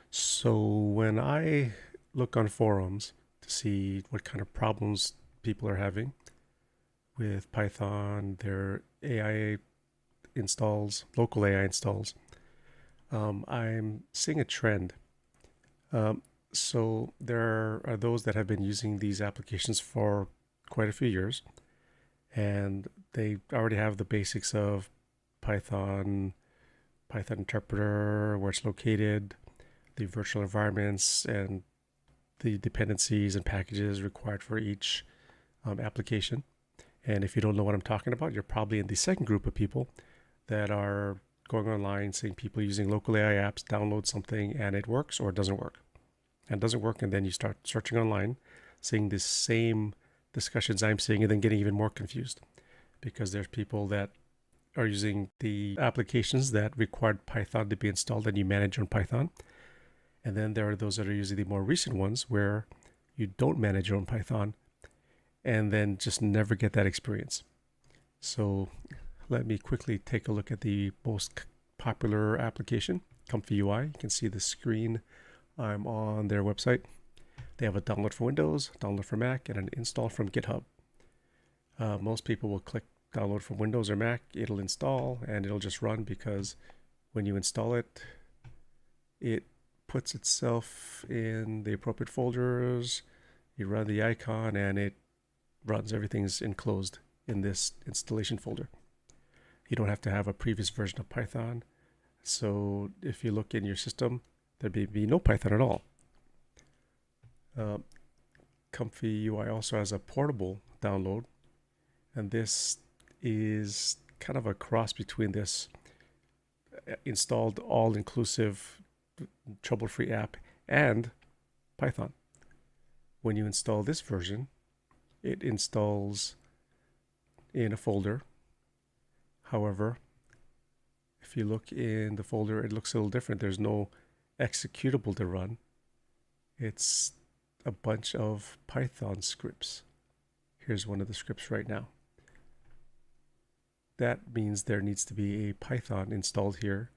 So when I look on forums to see what kind of problems people are having with Python, their AI installs, local AI installs, I'm seeing a trend. So there are those that have been using these applications for quite a few years, and they already have the basics of Python, Python interpreter, where it's located, the virtual environments, and the dependencies and packages required for each application. And if you don't know what I'm talking about, you're probably in the second group of people that are going online, seeing people using local AI apps, download something, and it works or it doesn't work. And it doesn't work, and then you start searching online, seeing the same discussions I'm seeing, and then getting even more confused because there's people that are using the applications that required Python to be installed and you manage on Python. And then there are those that are using the more recent ones where you don't manage your own Python and then just never get that experience. So let me quickly take a look at the most popular application, ComfyUI. You can see the screen. I'm on their website. They have a download for Windows, download for Mac, and an install from GitHub. Most people will click download from Windows or Mac. It'll install and it'll just run because when you install it, it puts itself in the appropriate folders. You run the icon and it runs. Everything's enclosed in this installation folder. You don't have to have a previous version of Python. So if you look in your system, there'd be no Python at all. ComfyUI also has a portable download, and this is kind of a cross between this installed all-inclusive trouble-free app and Python. When you install this version, it installs in a folder. However, if you look in the folder, it looks a little different. There's no executable to run. It's a bunch of Python scripts. Here's one of the scripts right now. That means there needs to be a Python installed here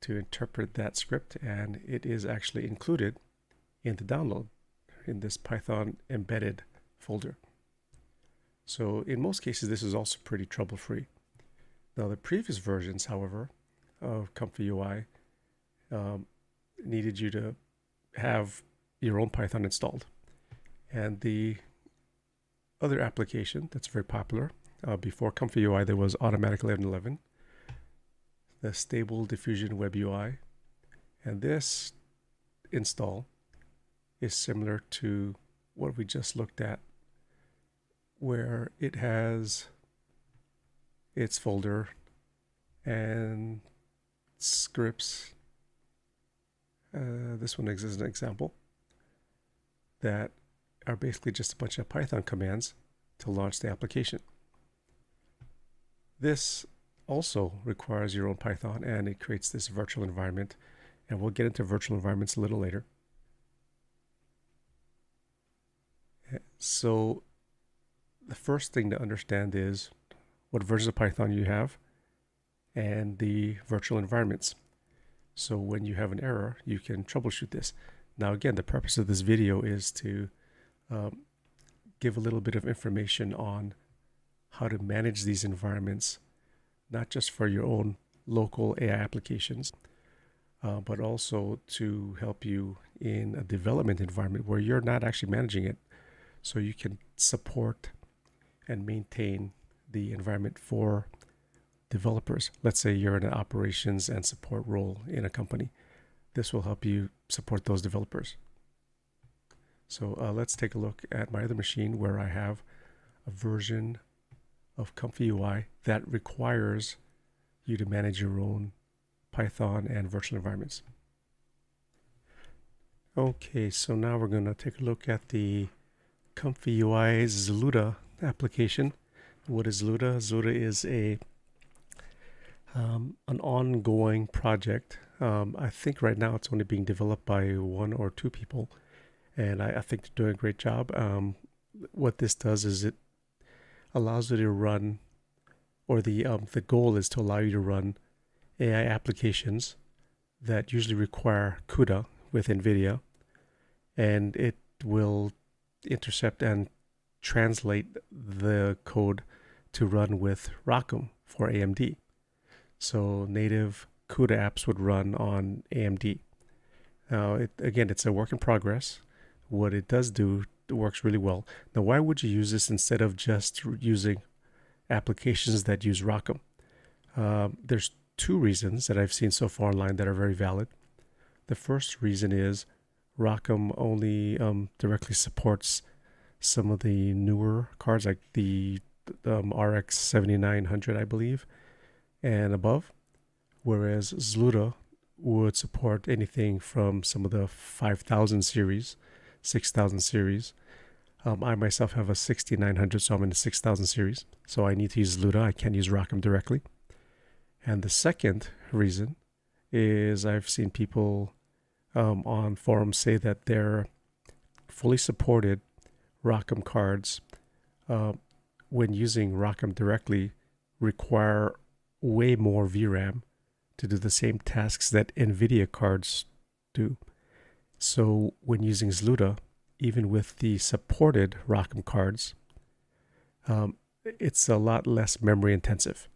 to interpret that script, and it is actually included in the download in this Python embedded folder. So in most cases, this is also pretty trouble-free. Now the previous versions, however, of ComfyUI needed you to have your own Python installed. And the other application that's very popular, before ComfyUI, there was Automatic 1111, the Stable Diffusion Web UI, and this install is similar to what we just looked at, where it has its folder and scripts. This one is an example that are basically just a bunch of Python commands to launch the application. This also requires your own Python, and it creates this virtual environment, and we'll get into virtual environments a little later. So the first thing to understand is what versions of Python you have and the virtual environments. So when you have an error, you can troubleshoot this. Now again, the purpose of this video is to give a little bit of information on how to manage these environments, not just for your own local AI applications, but also to help you in a development environment where you're not actually managing it, so you can support and maintain the environment for developers. Let's say you're in an operations and support role in a company. This will help you support those developers. So let's take a look at my other machine where I have a version of ComfyUI that requires you to manage your own Python and virtual environments. Okay, so now we're going to take a look at the ComfyUI ZLUDA application. What is ZLUDA? ZLUDA is an ongoing project. I think right now it's only being developed by 1 or 2 people, and I think they're doing a great job. What this does is it allows you to run, or the goal is to allow you to run AI applications that usually require CUDA with NVIDIA, and it will intercept and translate the code to run with ROCm for AMD. So native CUDA apps would run on AMD. Now, it's a work in progress. What it does do, it works really well. Now, why would you use this instead of just using applications that use ROCm? There's two reasons that I've seen so far online that are very valid. The first reason is ROCm only directly supports some of the newer cards, like the RX 7900, I believe, and above, whereas ZLUDA would support anything from some of the 5000 series, 6000 series. I myself have a 6900, so I'm in the 6000 series, so I need to use ZLUDA. I can't use ROCm directly. And the second reason is I've seen people on forums say that their fully supported ROCm cards, when using ROCm directly, require way more VRAM to do the same tasks that NVIDIA cards do. So when using ZLUDA, even with the supported ROCm cards, it's a lot less memory intensive.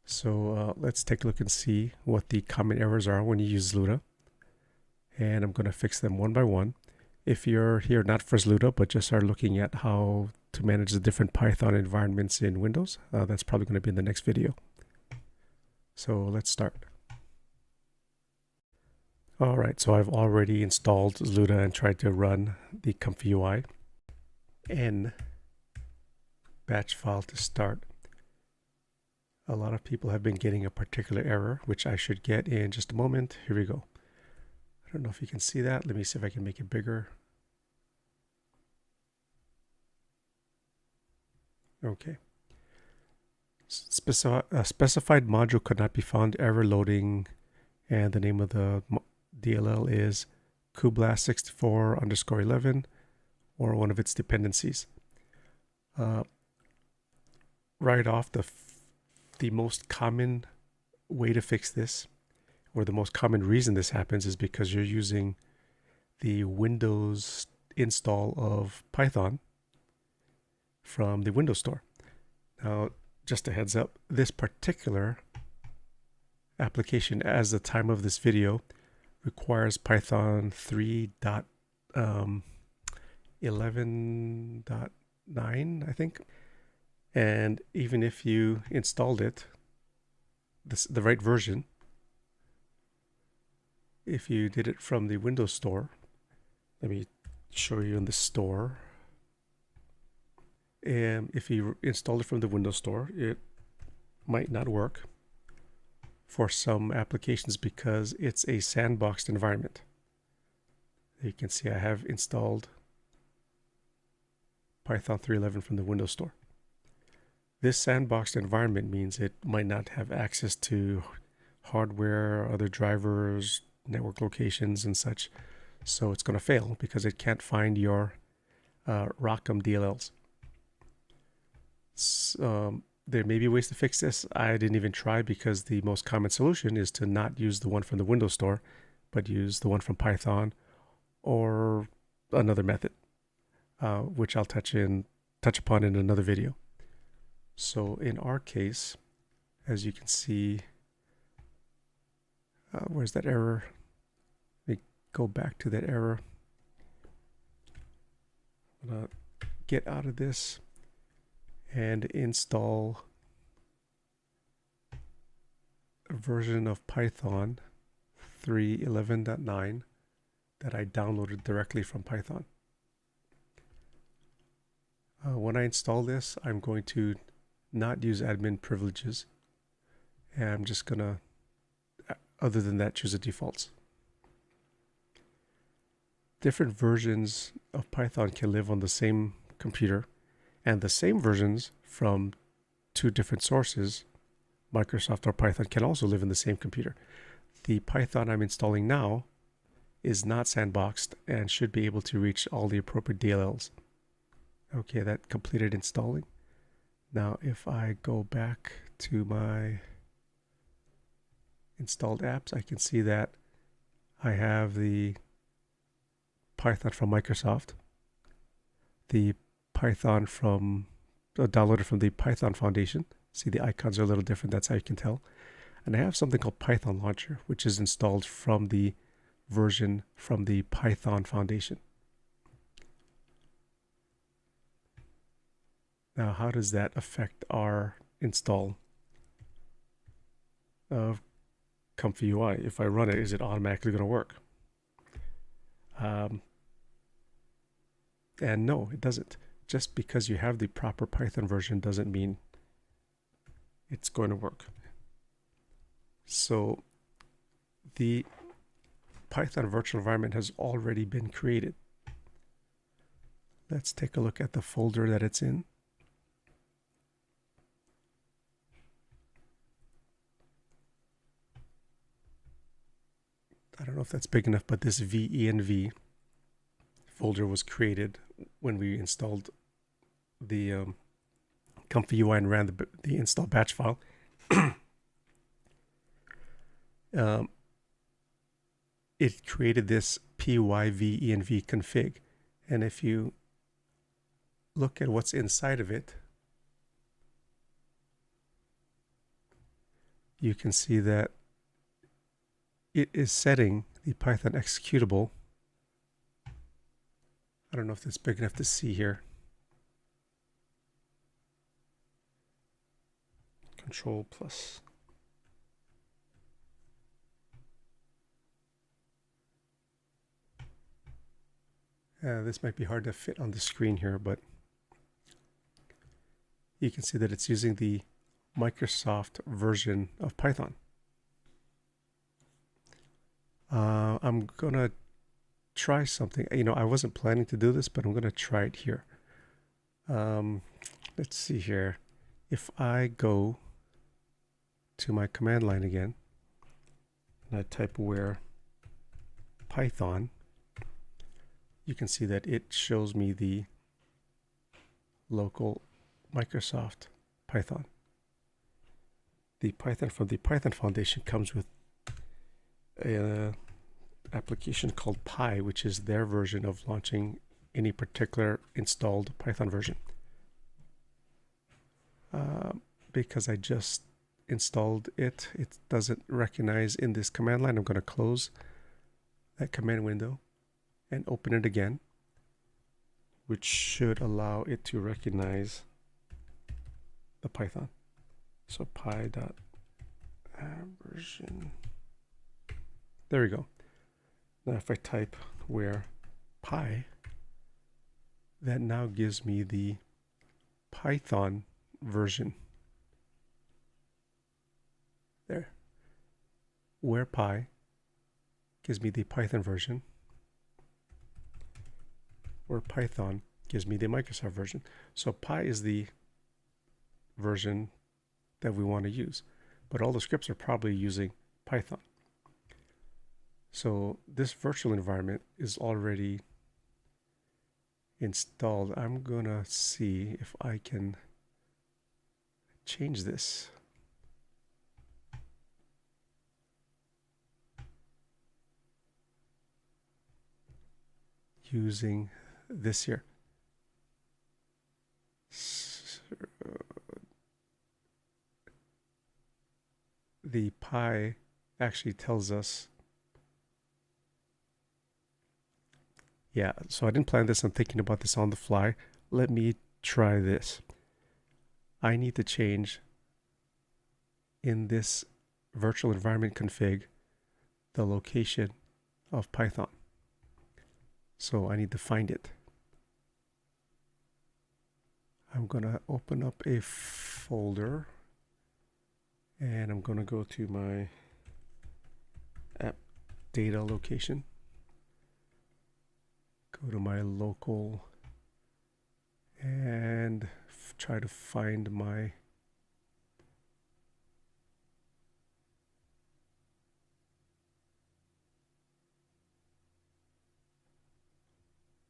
So let's take a look and see what the common errors are when you use ZLUDA. And I'm going to fix them one by one. If you're here not for ZLUDA, but just are looking at how to manage the different Python environments in Windows, that's probably going to be in the next video. So let's start. All right, so I've already installed ZLUDA and tried to run the ComfyUI and batch file to start. A lot of people have been getting a particular error, which I should get in just a moment. Here we go. I don't know if you can see that. Let me see if I can make it bigger. Okay. Specified module could not be found, error loading, and the name of the DLL is kublast64_11 or one of its dependencies. Right off, the most common way to fix this, or the most common reason this happens, is because you're using the Windows install of Python from the Windows Store. Now, just a heads up, this particular application, as the time of this video, requires Python 3.11.9, I think. And even if you installed it, the right version, if you did it from the Windows Store, let me show you in the store. And if you installed it from the Windows Store, it might not work for some applications because it's a sandboxed environment. You can see I have installed Python 3.11 from the Windows Store. This sandboxed environment means it might not have access to hardware, other drivers, network locations, and such. So it's going to fail because it can't find your ROCm DLLs. There may be ways to fix this. I didn't even try because the most common solution is to not use the one from the Windows Store, but use the one from Python or another method, which I'll touch upon in another video. So in our case, as you can see, where's that error? Let me go back to that error. I'm gonna get out of this and install a version of Python 3.11.9 that I downloaded directly from Python. When I install this, I'm going to not use admin privileges, and I'm just gonna, other than that, choose the defaults. Different versions of Python can live on the same computer, and the same versions from two different sources, Microsoft or Python, can also live in the same computer. The Python I'm installing now is not sandboxed and should be able to reach all the appropriate DLLs. Okay, that completed installing. Now, if I go back to my installed apps, I can see that I have the Python from Microsoft, the Python from downloaded from the Python Foundation. See, the icons are a little different. That's how you can tell. And I have something called Python Launcher, which is installed from the version from the Python Foundation. Now, how does that affect our install of ComfyUI? If I run it, is it automatically going to work? And no, it doesn't. Just because you have the proper Python version doesn't mean it's going to work. So the Python virtual environment has already been created. Let's take a look at the folder that it's in. I don't know if that's big enough, but this venv folder was created when we installed the ComfyUI and ran the install batch file. It created this pyvenv config, and if you look at what's inside of it, you can see that it is setting the Python executable. I don't know if that's big enough to see here. Control plus. This might be hard to fit on the screen here, but you can see that it's using the Microsoft version of Python. I'm gonna try something. I wasn't planning to do this, but I'm gonna try it here. Let's see here. If I go to my command line again, and I type where Python, you can see that it shows me the local Microsoft Python. The Python from the Python Foundation comes with an application called Py, which is their version of launching any particular installed Python version. Because I just installed it, it doesn't recognize in this command line. I'm going to close that command window and open it again, which should allow it to recognize the Python. So py.version. There we go. Now if I type where Py, that now gives me the Python version. There. Where Py gives me the Python version. Where Python gives me the Microsoft version. So Py is the version that we want to use, but all the scripts are probably using Python. So this virtual environment is already installed. I'm gonna see if I can change this. Using this here. The Py actually tells us, yeah, so I didn't plan this. I'm thinking about this on the fly. Let me try this. I need to change in this virtual environment config the location of Python. So I need to find it. I'm going to open up a folder and I'm going to go to my app data location. Go to my local and try to find my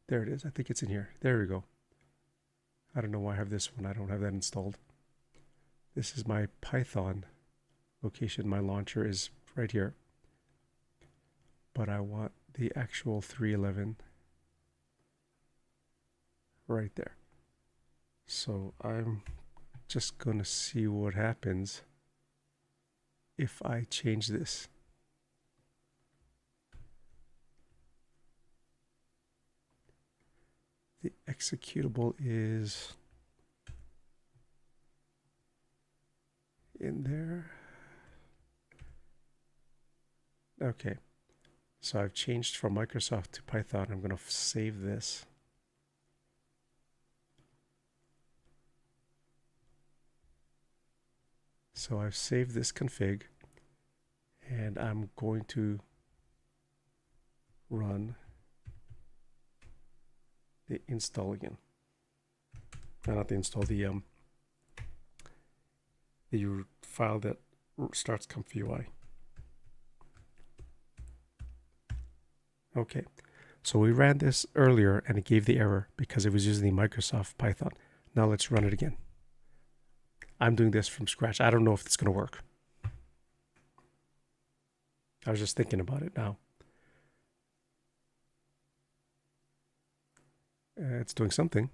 there it is. I think it's in here. There we go. I don't know why I have this one. I don't have that installed. This is my Python location. My launcher is right here. But I want the actual 311 right there. So I'm just gonna see what happens if I change this. The executable is in there. Okay, so I've changed from Microsoft to Python. I'm going to save this. So I've saved this config, and I'm going to run the install again. Not the install, the file that starts ComfyUI. Okay, so we ran this earlier and it gave the error because it was using the Microsoft Python. Now let's run it again. I'm doing this from scratch. I don't know if it's going to work. I was just thinking about it now. It's doing something.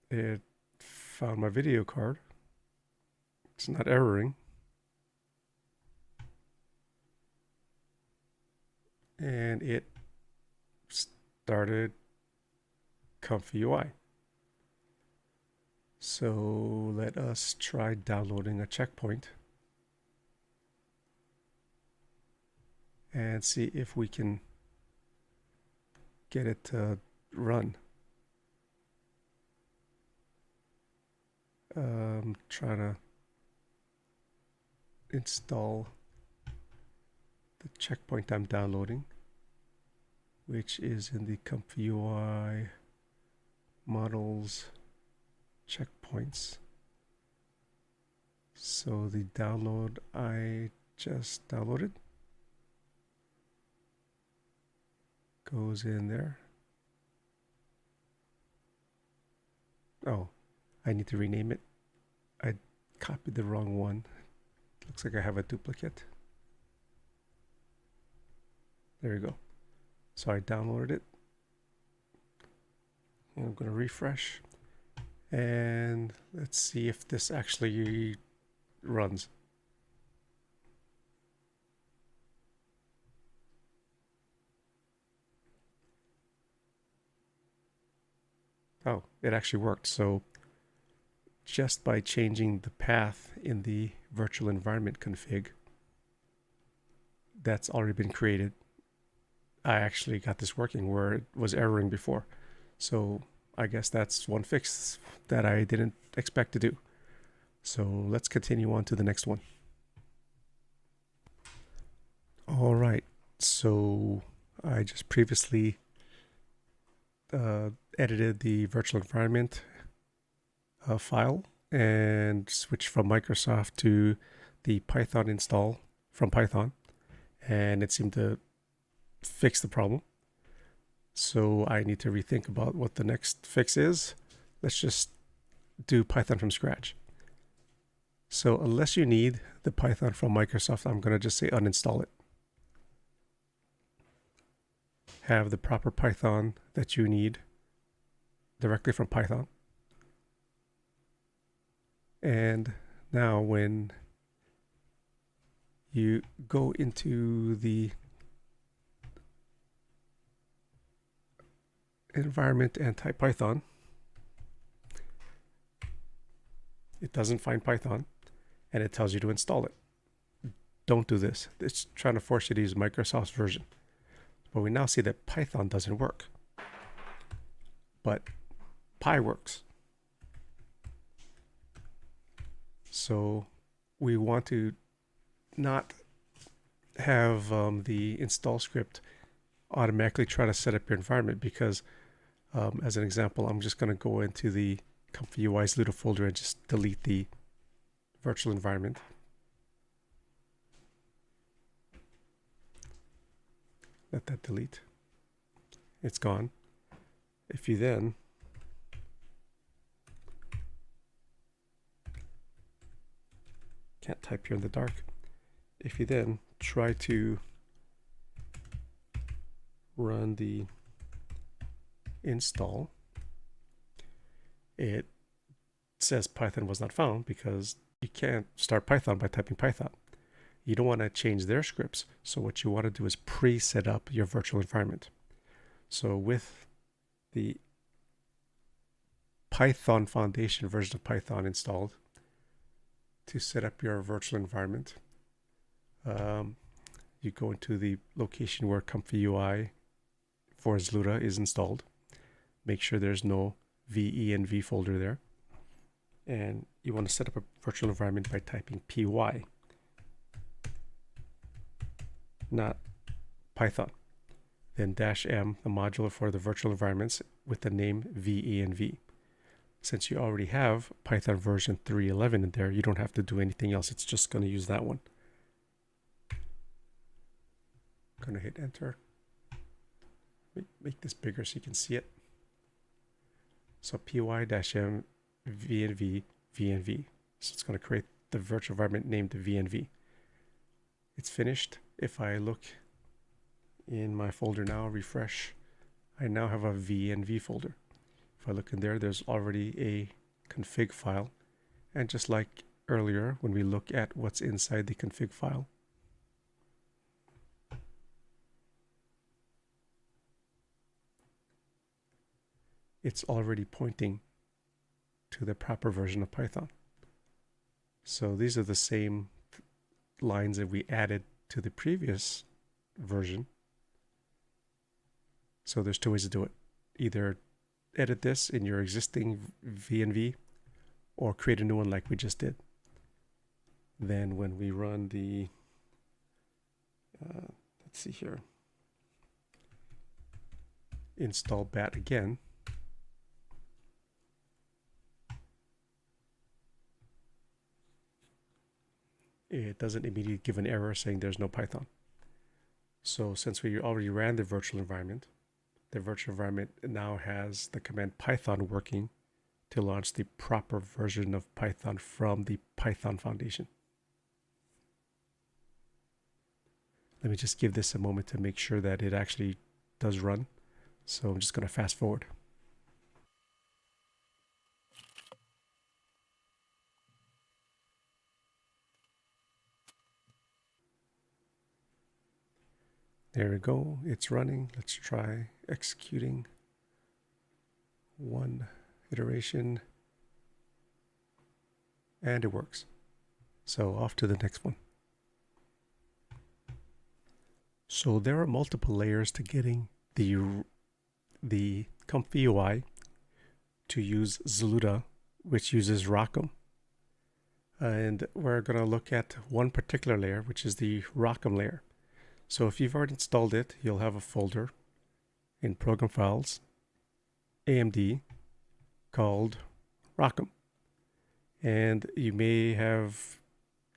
It found my video card. It's not erroring. And it started ComfyUI. So let us try downloading a checkpoint and see if we can get it to run. Trying to install the checkpoint I'm downloading, which is in the ComfyUI models checkpoints. So the download I just downloaded goes in there. Oh, I need to rename it. I copied the wrong one. Looks like I have a duplicate. There you go. So I downloaded it. And I'm going to refresh. And let's see if this actually runs. Oh, it actually worked. So just by changing the path in the virtual environment config that's already been created, I actually got this working where it was erroring before. So I guess that's one fix that I didn't expect to do. So let's continue on to the next one. All right, so I just previously edited the virtual environment file and switched from Microsoft to the Python install from Python, and it seemed to fix the problem. So I need to rethink about what the next fix is. Let's just do Python from scratch. So unless you need the Python from Microsoft, I'm going to just say uninstall it. Have the proper Python that you need directly from Python. And now when you go into the environment and type Python, it doesn't find Python and it tells you to install it. Don't do this. It's trying to force you to use Microsoft's version. But we now see that Python doesn't work, but Py works. So we want to not have the install script automatically try to set up your environment, because as an example, I'm just going to go into the ComfyUI ZLUDA folder and just delete the virtual environment. Let that delete. It's gone. If you then can't type here in the dark. If you then try to run the install, it says Python was not found because you can't start Python by typing Python. You don't want to change their scripts. So what you want to do is pre-set up your virtual environment. So with the Python Foundation version of Python installed, to set up your virtual environment, you go into the location where ComfyUI for ZLUDA is installed. Make sure there's no venv folder there. And you want to set up a virtual environment by typing py, not Python. Then -m, the module for the virtual environments with the name venv. Since you already have Python version 3.11 in there, you don't have to do anything else. It's just going to use that one. I'm going to hit enter. Make this bigger so you can see it. So py-m venv. So it's going to create the virtual environment named venv. It's finished. If I look in my folder now, refresh, I now have a venv folder. If I look in there, there's already a config file. And just like earlier, when we look at what's inside the config file, it's already pointing to the proper version of Python. So these are the same lines that we added to the previous version. So there's two ways to do it. Either edit this in your existing venv or create a new one like we just did. Then when we run the, let's see here, install bat again, it doesn't immediately give an error saying there's no Python. So since we already ran the virtual environment now has the command Python working to launch the proper version of Python from the Python Foundation. Let me just give this a moment to make sure that it actually does run. So I'm just going to fast forward. There we go, it's running. Let's try executing one iteration, and it works. So off to the next one. So there are multiple layers to getting the ComfyUI to use ZLUDA, which uses ROCm. And we're going to look at one particular layer, which is the ROCm layer. So if you've already installed it, you'll have a folder in Program Files, AMD, called ROCm. And you may have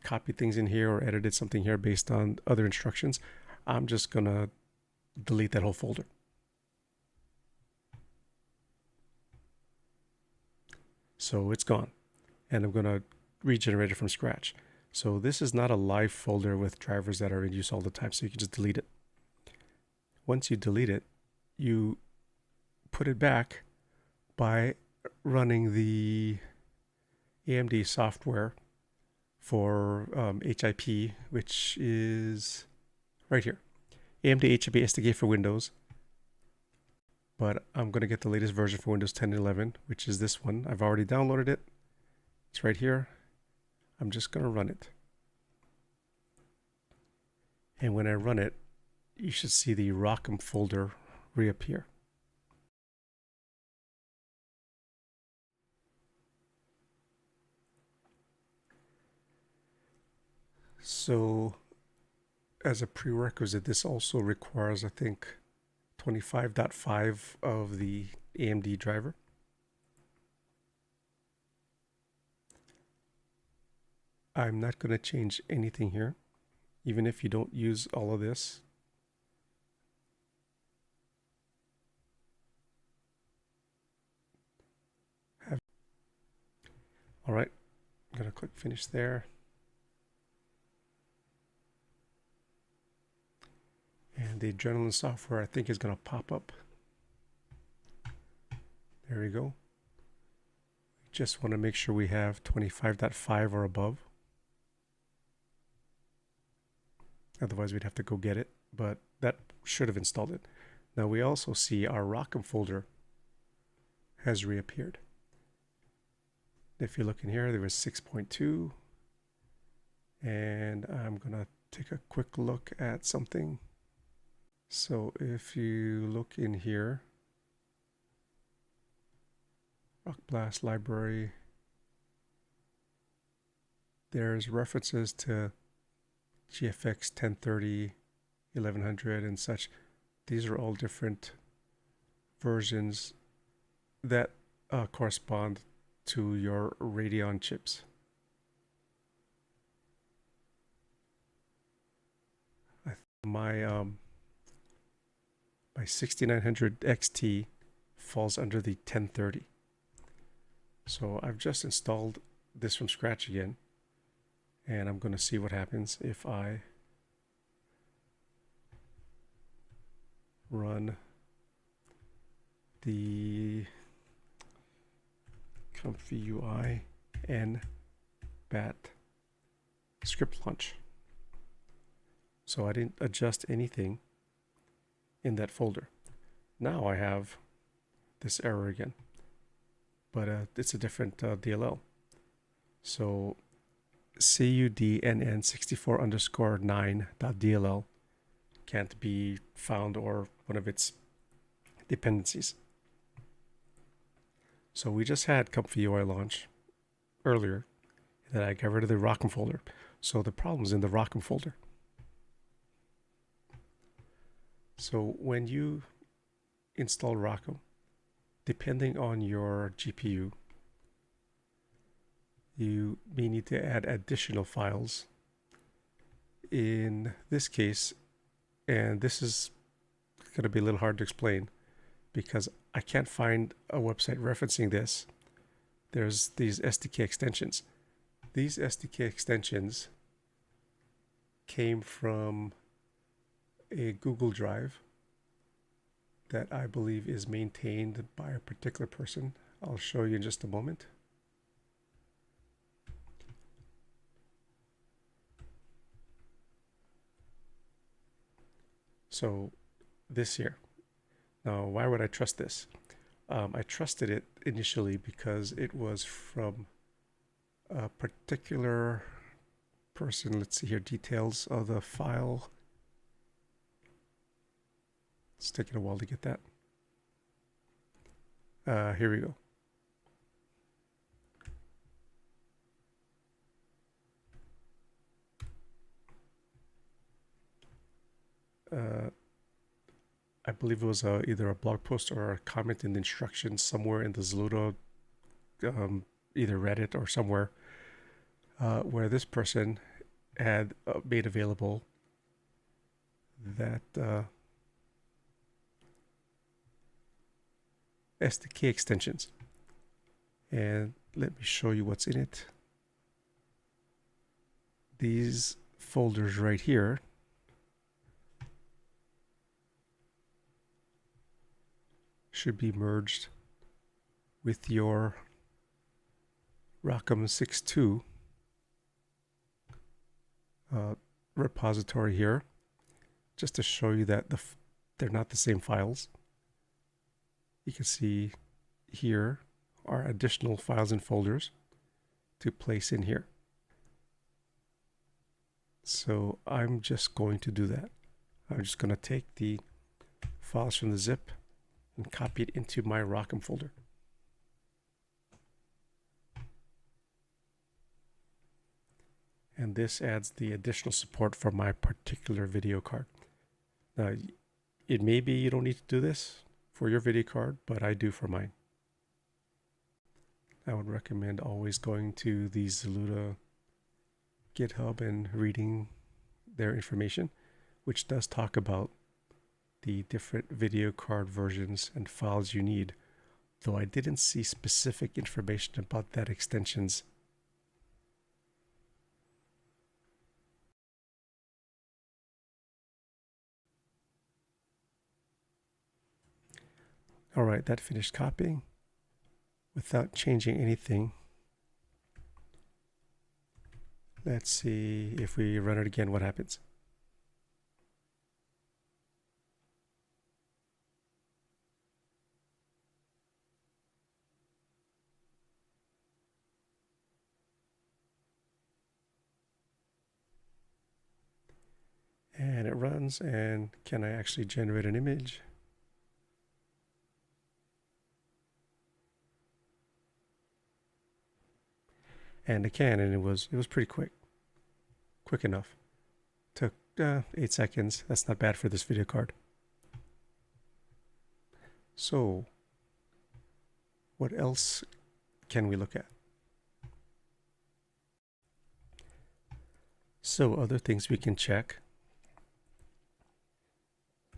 copied things in here or edited something here based on other instructions. I'm just going to delete that whole folder. So it's gone. And I'm going to regenerate it from scratch. So this is not a live folder with drivers that are in use all the time, so you can just delete it. Once you delete it, you put it back by running the AMD software for HIP, which is right here. AMD HIP SDK for Windows. But I'm going to get the latest version for Windows 10 and 11, which is this one. I've already downloaded it. It's right here. I'm just going to run it. And when I run it, you should see the ROCm folder reappear. So as a prerequisite, this also requires, I think, 25.5 of the AMD driver. I'm not going to change anything here, even if you don't use all of this. All right, I'm going to click finish there. and the adrenaline software I think is going to pop up. There we go. Just want to make sure we have 25.5 or above. Otherwise we'd have to go get it, but that should have installed it. Now we also see our ROCm folder has reappeared. If you look in here, there was 6.2, and I'm gonna take a quick look at something. So if you look in here, Rock Blast library, there's references to GFX 1030, 1100 and such. These are all different versions that correspond to your Radeon chips. My 6900 XT falls under the 1030. So I've just installed this from scratch again, and I'm going to see what happens if I run the ComfyUI and bat script launch. So I didn't adjust anything in that folder. Now I have this error again, but it's a different DLL. So cudnn64_9.dll can't be found, or one of its dependencies. So we just had ComfyUI launch earlier, that I got rid of the ROCm folder. So the problem is in the ROCm folder. So when you install ROCm, depending on your GPU, you may need to add additional files. In this case, and this is going to be a little hard to explain because I can't find a website referencing this. There's these SDK extensions. These SDK extensions came from a Google Drive that I believe is maintained by a particular person. I'll show you in just a moment. So this here. Now, why would I trust this? I trusted it initially because it was from a particular person. Let's see here, details of the file. It's taking a while to get that. Here we go. I believe it was either a blog post or a comment in the instructions somewhere in the ZLUDA, either Reddit or somewhere, where this person had made available that SDK extensions. And let me show you what's in it. These folders right here should be merged with your ROCm 6.2 repository here, just to show you that they're not the same files. You can see here are additional files and folders to place in here. So I'm just going to do that. I'm just going to take the files from the zip and copy it into my ROCm folder. And this adds the additional support for my particular video card. Now, it may be you don't need to do this for your video card, but I do for mine. I would recommend always going to the ZLUDA GitHub and reading their information, which does talk about the different video card versions and files you need, though I didn't see specific information about that extensions. All right, that finished copying without changing anything. Let's see if we run it again, what happens. And it runs, and can I actually generate an image? And I can, and it was pretty quick enough. Took 8 seconds. That's not bad for this video card. So what else can we look at? So other things we can check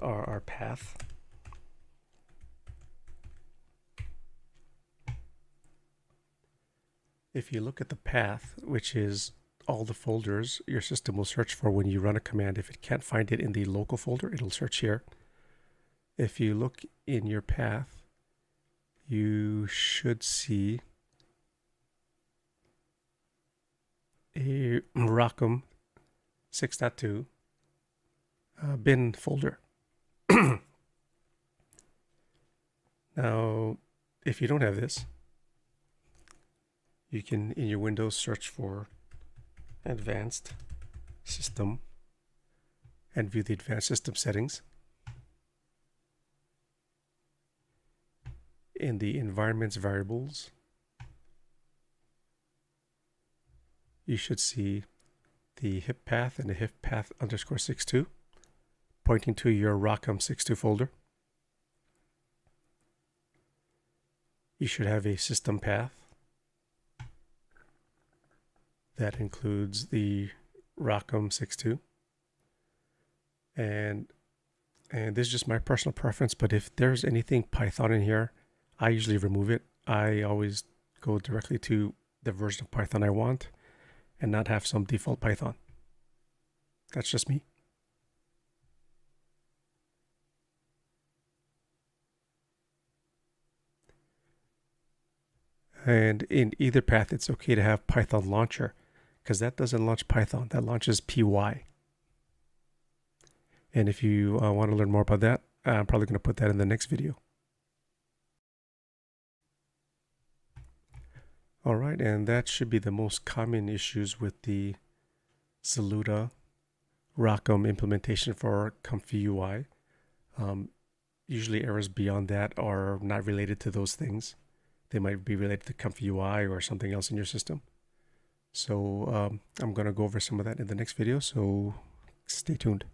are our path. If you look at the path, which is all the folders your system will search for when you run a command, if it can't find it in the local folder, it'll search here. If you look in your path, you should see a ROCm 6.2 bin folder. Now, if you don't have this, you can, in your Windows, search for Advanced System and view the Advanced System settings. In the Environments variables, you should see the hip path and the hip path _62 pointing to your ROCm 6.2 folder. You should have a system path that includes the ROCm 6.2. And this is just my personal preference, but if there's anything Python in here, I usually remove it. I always go directly to the version of Python I want and not have some default Python. That's just me. And in either path, it's okay to have Python launcher, because that doesn't launch Python, that launches py. And if you want to learn more about that, I'm probably going to put that in the next video. All right, and that should be the most common issues with the ZLUDA ROCm implementation for ComfyUI. Usually errors beyond that are not related to those things. They might be related to ComfyUI or something else in your system. So I'm going to go over some of that in the next video, so stay tuned.